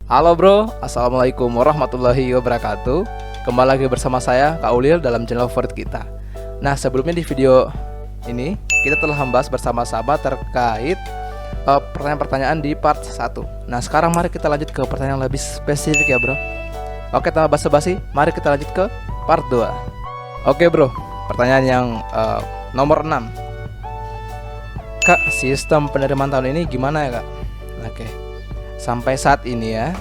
Halo bro, assalamualaikum warahmatullahi wabarakatuh. Kembali lagi bersama saya Kak Ulil dalam channel favorit kita. Nah, sebelumnya di video ini kita telah membahas bersama-sama terkait pertanyaan-pertanyaan di part 1. Nah, sekarang mari kita lanjut ke pertanyaan lebih spesifik ya bro. Oke, tanpa basa-basi, mari kita lanjut ke part 2. Oke bro, pertanyaan yang nomor 6. Kak, sistem penerimaan tahun ini gimana ya kak? Oke, sampai saat ini ya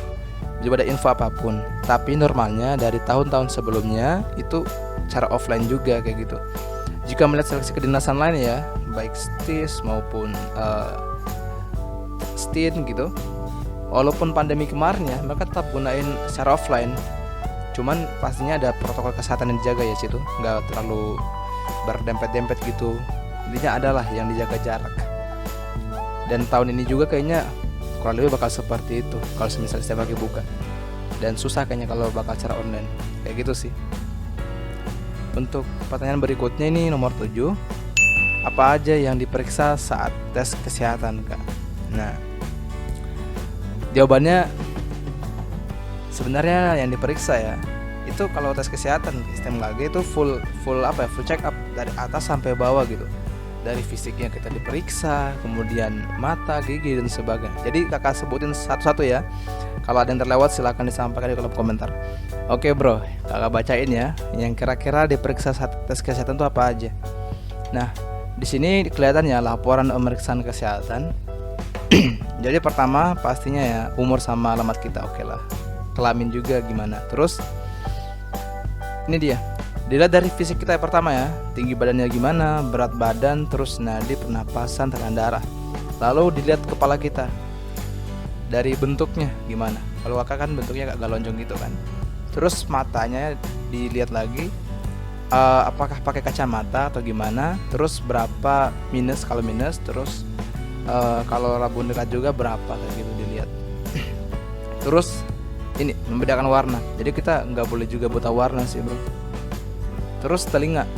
belum ada info apapun. Tapi normalnya dari tahun-tahun sebelumnya itu cara offline juga kayak gitu. Jika melihat seleksi kedinasan lain ya, baik STIS maupun STIN gitu, walaupun pandemi kemarin ya, mereka tetap gunain secara offline. Cuman pastinya ada protokol kesehatan yang dijaga ya situ, nggak terlalu berdempet-dempet gitu. Intinya adalah yang dijaga jarak. Dan tahun ini juga kayaknya kurang lebih bakal seperti itu kalau misalnya setiap pagi buka. Dan susah kayaknya kalau bakal cara online. Kayak gitu sih. Untuk pertanyaan berikutnya ini nomor 7. Apa aja yang diperiksa saat tes kesehatan, Kak? Nah, jawabannya sebenarnya yang diperiksa ya itu kalau tes kesehatan sistem STMKG itu full check up dari atas sampai bawah gitu. Dari fisiknya kita diperiksa, kemudian mata, gigi dan sebagainya. Jadi kakak sebutin satu-satu ya. Kalau ada yang terlewat silahkan disampaikan di kolom komentar. Oke bro, kakak bacain ya. Yang kira-kira diperiksa saat tes kesehatan itu apa aja. Nah, di sini kelihatannya laporan pemeriksaan kesehatan. Jadi pertama pastinya ya umur sama alamat kita, oke lah. Kelamin juga gimana. Terus ini dia. Dilihat dari fisik kita yang pertama ya, tinggi badannya gimana, berat badan, terus nadi, pernapasan, tekanan darah. Lalu dilihat kepala kita, dari bentuknya gimana. Kalau kakak kan bentuknya agak lonjong gitu kan. Terus matanya dilihat lagi, apakah pakai kacamata atau gimana. Terus berapa minus kalau minus, terus kalau rabun dekat juga berapa kayak gitu dilihat. Terus ini membedakan warna. Jadi kita nggak boleh juga buta warna sih bro. Terus telinga,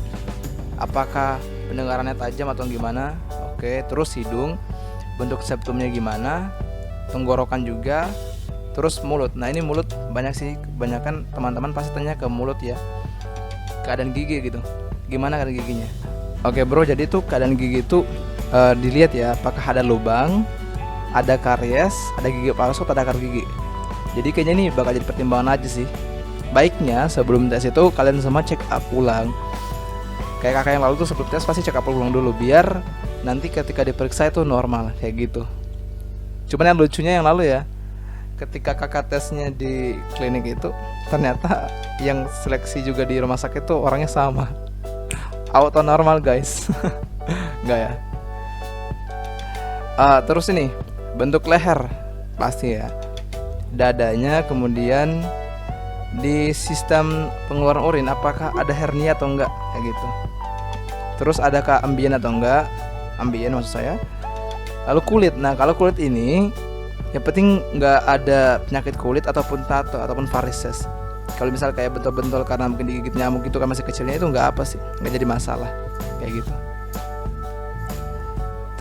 apakah pendengarannya tajam atau gimana? Oke, terus hidung, bentuk septumnya gimana? Tenggorokan juga. Terus mulut. Nah ini mulut banyak sih, kebanyakan teman-teman pasti tanya ke mulut ya. Keadaan gigi gitu, gimana keadaan giginya? Oke bro, jadi tuh keadaan gigi itu dilihat ya, apakah ada lubang, ada karies, ada gigi palsu, atau ada akar gigi. Jadi kayaknya ini bakal jadi pertimbangan aja sih. Baiknya sebelum tes itu kalian semua check up ulang. Kayak kakak yang lalu tuh sebelum tes pasti check up ulang dulu biar nanti ketika diperiksa itu normal kayak gitu. Cuman yang lucunya yang lalu ya, ketika kakak tesnya di klinik itu ternyata yang seleksi juga di rumah sakit tuh orangnya sama. Auto normal guys. Enggak ya. Terus ini bentuk leher pasti ya, dadanya, kemudian di sistem pengeluaran urin apakah ada hernia atau enggak kayak gitu. Terus adakah ambien atau enggak, ambien maksud saya. Lalu kulit. Nah kalau kulit ini yang penting enggak ada penyakit kulit ataupun tato ataupun varises. Kalau misal kayak bentol-bentol karena mungkin digigit nyamuk gitu kan masih kecilnya, itu enggak apa sih, enggak jadi masalah kayak gitu.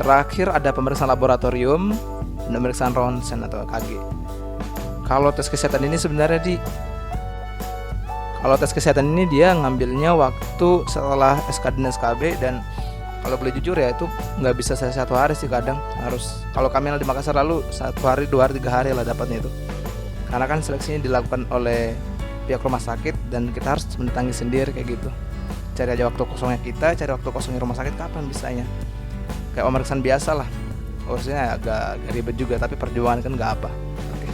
Terakhir ada pemeriksaan laboratorium, pemeriksaan ronsen atau EKG. Kalau tes kesehatan ini sebenarnya dia ngambilnya waktu setelah SKD dan SKB, dan kalau boleh jujur ya itu nggak bisa saya 1 hari sih, kadang harus, kalau kami di Makassar lalu 1 hari, 2 hari, 3 hari lah dapatnya itu, karena kan seleksinya dilakukan oleh pihak rumah sakit dan kita harus mendatangi sendiri kayak gitu. Cari aja waktu kosongnya kita, cari waktu kosongnya rumah sakit kapan bisanya. Kayak pemeriksaan biasa lah, urusnya agak ribet juga tapi perjuangan kan nggak apa. Oke.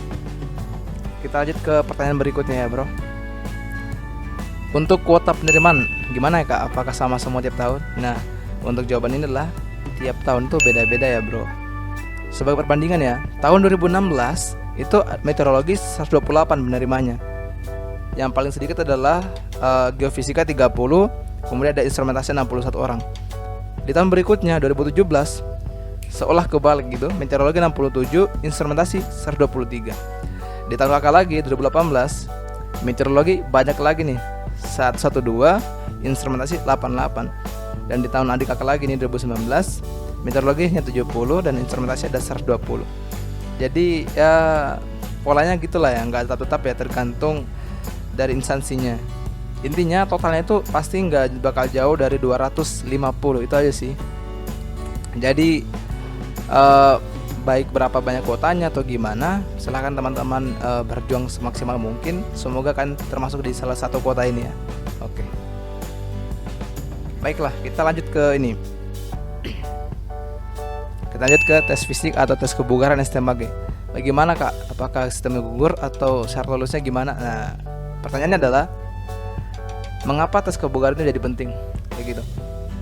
Kita lanjut ke pertanyaan berikutnya ya bro. Untuk kuota penerimaan gimana ya kak? Apakah sama semua tiap tahun? Nah, untuk jawaban ini adalah tiap tahun tuh beda-beda ya bro. Sebagai perbandingan ya, tahun 2016 itu meteorologi 128 penerimanya. Yang paling sedikit adalah geofisika 30, kemudian ada instrumentasi 61 orang. Di tahun berikutnya 2017 seolah kebalik gitu, meteorologi 67, instrumentasi 123. Di tahun kakak lagi 2018 meteorologi banyak lagi nih, 112, instrumentasi 88. Dan di tahun adik kakak lagi nih 2019 meteorologi hanya 70 dan instrumentasi ada 120. Jadi ya polanya gitulah ya, nggak tetap ya, tergantung dari instansinya. Intinya totalnya itu pasti nggak bakal jauh dari 250, itu aja sih. Jadi baik berapa banyak kuotanya atau gimana, silahkan teman-teman berjuang semaksimal mungkin. Semoga kan termasuk di salah satu kuota ini ya. Oke. Baiklah, kita lanjut ke ini. Kita lanjut ke tes fisik atau tes kebugaran STMAG. Bagaimana kak? Apakah sistemnya gugur atau syarat lulusnya gimana? Nah, pertanyaannya adalah mengapa tes kebugaran itu jadi penting? Kayak gitu.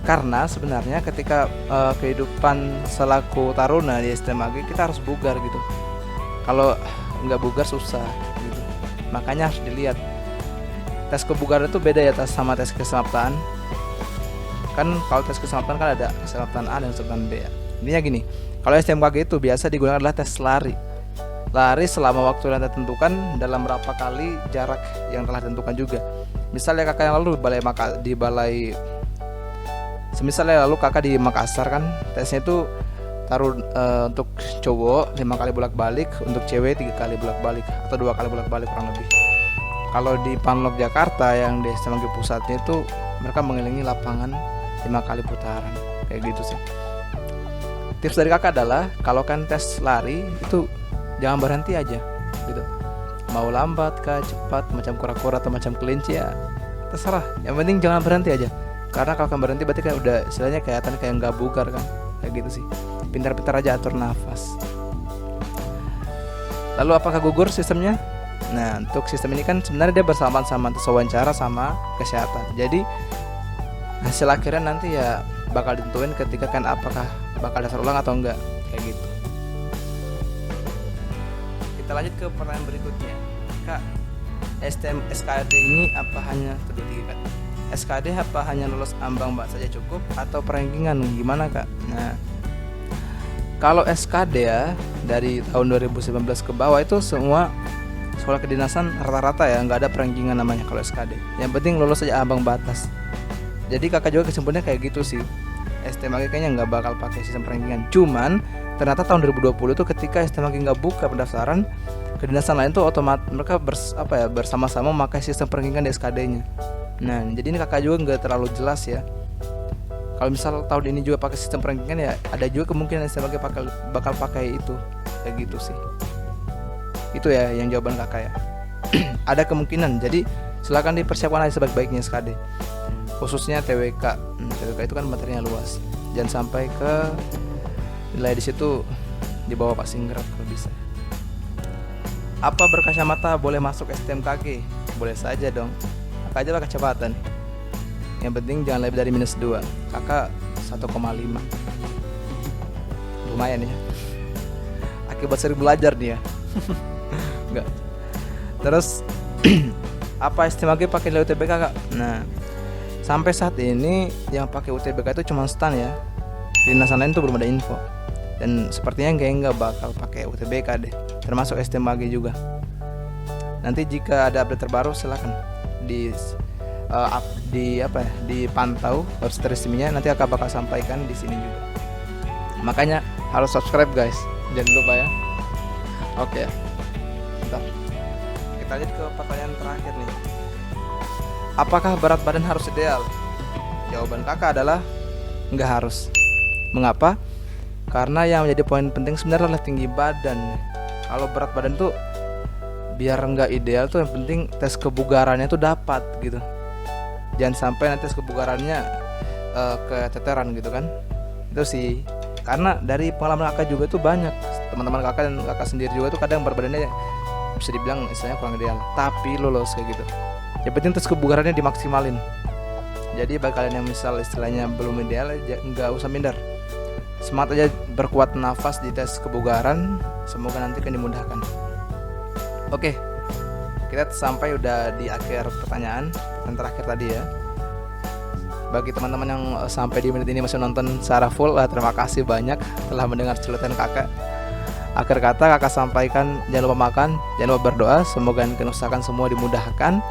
Karena sebenarnya ketika kehidupan selaku taruna di STMAG kita harus bugar gitu. Kalau nggak bugar susah gitu. Makanya harus dilihat. Tes kebugaran itu beda ya sama tes kesamaptaan. Kan kalau tes kesamaptaan kan ada kesamaptaan A dan kesamaptaan B ya. Intinya gini, kalau STMKG itu biasa digunakan adalah tes lari. Lari selama waktu yang ditentukan dalam berapa kali jarak yang telah ditentukan juga. Misalnya kakak yang lalu Misalnya lalu kakak di Makassar kan, tesnya itu taruh untuk cowok 5 kali bolak-balik, untuk cewek 3 kali bolak-balik atau 2 kali bolak-balik kurang lebih. Kalau di Panlog Jakarta yang di STMKG pusatnya itu mereka mengelilingi lapangan 5 kali putaran, kayak gitu sih. Tips dari kakak adalah kalau kan tes lari itu jangan berhenti aja gitu. Mau lambat kah, cepat, macam kura-kura atau macam kelinci ya terserah. Yang penting jangan berhenti aja. Karena kalau kan berhenti berarti kan udah istilahnya kelihatan kayak nggak bugar kan, kayak gitu sih. Pintar-pintar aja atur nafas. Lalu apakah gugur sistemnya? Nah, untuk sistem ini kan sebenarnya dia bersamaan sama tes wawancara sama kesehatan. Jadi hasil akhirnya nanti ya bakal ditentuin ketika kan apakah bakal dasar ulang atau enggak, kayak gitu. Kita lanjut ke pertanyaan berikutnya. Kak, SKD ini apa hanya SKD apa hanya lulus ambang mbak saja cukup atau perankingan gimana kak? Nah, kalau SKD ya dari tahun 2019 ke bawah itu semua sekolah kedinasan rata-rata ya nggak ada perankingan namanya kalau SKD. Yang penting lulus saja ambang batas. Jadi kakak juga kesimpulannya kayak gitu sih. STMAG kayaknya nggak bakal pakai sistem perankingan. Cuman ternyata tahun 2020 itu ketika STMAG nggak buka pendaftaran, kedinasan lain tuh otomatis mereka bersama-sama memakai sistem perankingan di SKD-nya. Nah, jadi ini kakak juga nggak terlalu jelas ya. Kalau misal tahun ini juga pakai sistem perankingan ya ada juga kemungkinan STMAG bakal pakai itu, kayak gitu sih. Itu ya yang jawaban kakak ya. Ada kemungkinan. Jadi silakan dipersiapkan aja sebaik-baiknya SKD. Khususnya TWK. TWK itu kan materinya luas. Jangan sampai ke nilai di situ di bawah Pak Singgerat kalau bisa. Apa berkacamata boleh masuk STMKG? Boleh saja dong. Kakak aja lah kacamata nih. Yang penting jangan lebih dari -2. Kakak 1,5. Lumayan ya. Akibat sering belajar nih ya. Enggak. Terus apa STMKG pakai nilai UTBK kak? Nah, sampai saat ini yang pakai UTBK itu cuma STAN ya. Di dinasan lain tuh belum ada info. Dan sepertinya nggak bakal pakai UTBK deh. Termasuk STMKG juga. Nanti jika ada update terbaru silakan dipantau website resminya, nanti akan bakal sampaikan di sini juga. Makanya harus subscribe guys, jangan lupa ya. Oke, bentar. Kita lanjut ke pertanyaan terakhir nih. Apakah berat badan harus ideal? Jawaban kakak adalah nggak harus. Mengapa? Karena yang menjadi poin penting sebenarnya adalah tinggi badan. Kalau berat badan tuh biar nggak ideal tuh yang penting tes kebugarannya tuh dapat gitu. Jangan sampai nanti tes kebugarannya keteteran gitu kan. Itu sih. Karena dari pengalaman kakak juga tuh banyak teman-teman kakak dan kakak sendiri juga tuh kadang berat badannya bisa dibilang istilahnya kurang ideal, tapi lolos kayak gitu. Yang penting tes kebugarannya dimaksimalin. Jadi bagi kalian yang misal istilahnya belum ideal, nggak usah minder. Semangat aja berkuat nafas di tes kebugaran. Semoga nanti akan dimudahkan. Oke, kita sampai udah di akhir pertanyaan yang terakhir tadi ya. Bagi teman-teman yang sampai di menit ini masih nonton secara full, terima kasih banyak telah mendengar celotehan kakak. Akhir kata kakak sampaikan, jangan lupa makan, jangan lupa berdoa, semoga yang kalian usahakan semua dimudahkan.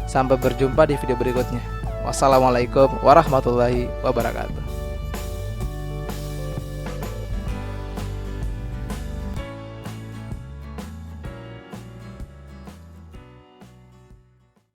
Sampai berjumpa di video berikutnya. Wassalamualaikum warahmatullahi wabarakatuh.